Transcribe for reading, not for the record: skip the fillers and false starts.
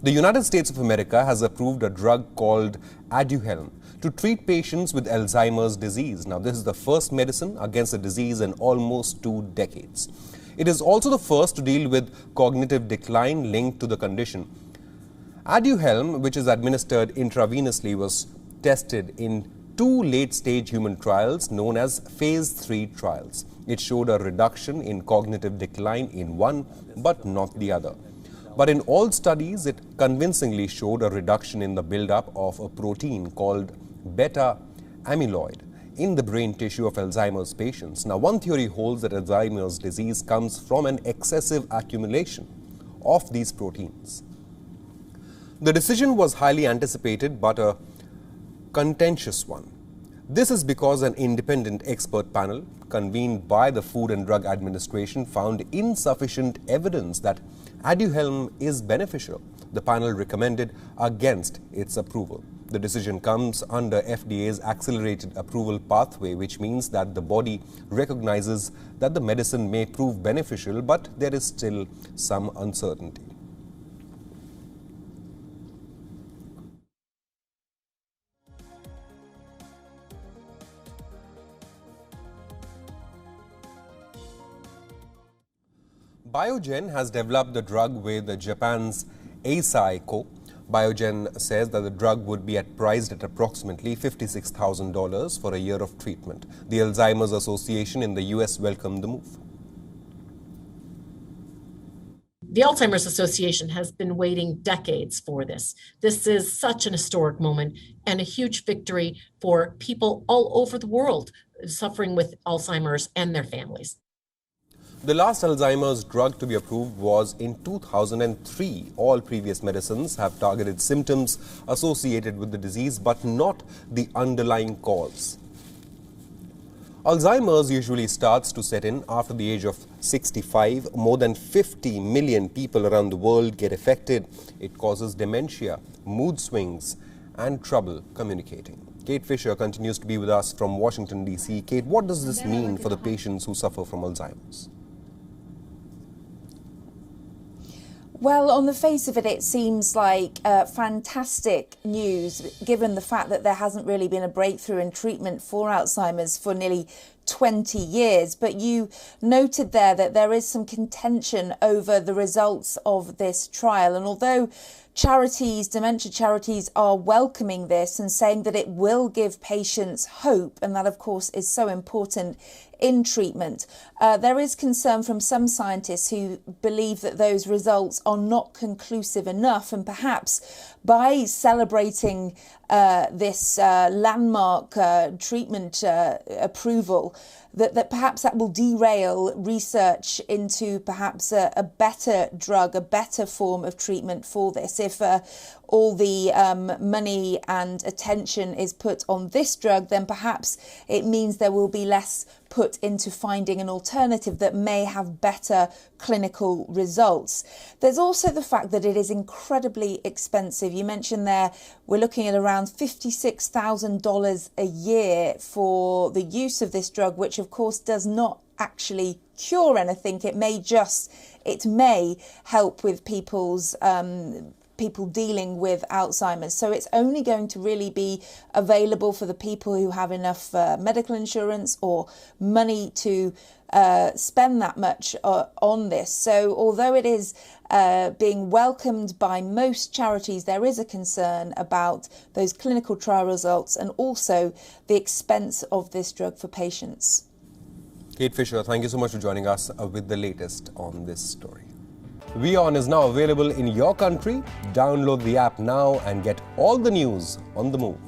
The United States of America has approved a drug called Aduhelm to treat patients with Alzheimer's disease. Now, this is the first medicine against the disease in almost 2 decades. It is also the first to deal with cognitive decline linked to the condition. Aduhelm, which is administered intravenously, was tested in 2 late-stage human trials known as phase 3 trials. It showed a reduction in cognitive decline in one, but not the other. But in all studies, it convincingly showed a reduction in the buildup of a protein called beta amyloid in the brain tissue of Alzheimer's patients. Now, one theory holds that Alzheimer's disease comes from an excessive accumulation of these proteins. The decision was highly anticipated but a contentious one. This is because an independent expert panel convened by the Food and Drug Administration found insufficient evidence that Aduhelm is beneficial. The panel recommended against its approval. The decision comes under FDA's accelerated approval pathway, which means that the body recognizes that the medicine may prove beneficial, but there is still some uncertainty. Biogen has developed the drug with Japan's Eisai Co. Biogen says that the drug would be priced at approximately $56,000 for a year of treatment. The Alzheimer's Association in the US welcomed the move. The Alzheimer's Association has been waiting decades for this. This is such an historic moment and a huge victory for people all over the world suffering with Alzheimer's and their families. The last Alzheimer's drug to be approved was in 2003. All previous medicines have targeted symptoms associated with the disease, but not the underlying cause. Alzheimer's usually starts to set in after the age of 65. More than 50 million people around the world get affected. It causes dementia, mood swings, and trouble communicating. Kate Fisher continues to be with us from Washington, D.C. Kate, what does this mean for the patients who suffer from Alzheimer's? Well, on the face of it, it seems like fantastic news, given the fact that there hasn't really been a breakthrough in treatment for Alzheimer's for nearly 20 years. But you noted there that there is some contention over the results of this trial. And although charities, dementia charities, are welcoming this and saying that it will give patients hope, and that, of course, is so important in treatment, there is concern from some scientists who believe that those results are not conclusive enough, and perhaps by celebrating this landmark treatment approval, that perhaps that will derail research into perhaps a better drug, a better form of treatment for this. If all the money and attention is put on this drug, then perhaps it means there will be less put into finding an alternative that may have better clinical results. There's also the fact that it is incredibly expensive. You mentioned there we're looking at around $56,000 a year for the use of this drug, which of course does not actually cure anything. It may help with people dealing with Alzheimer's. So it's only going to really be available for the people who have enough medical insurance or money to spend that much on this. So although it is being welcomed by most charities, there is a concern about those clinical trial results and also the expense of this drug for patients. Kate Fisher, thank you so much for joining us with the latest on this story. WION is now available in your country. Download the app now and get all the news on the move.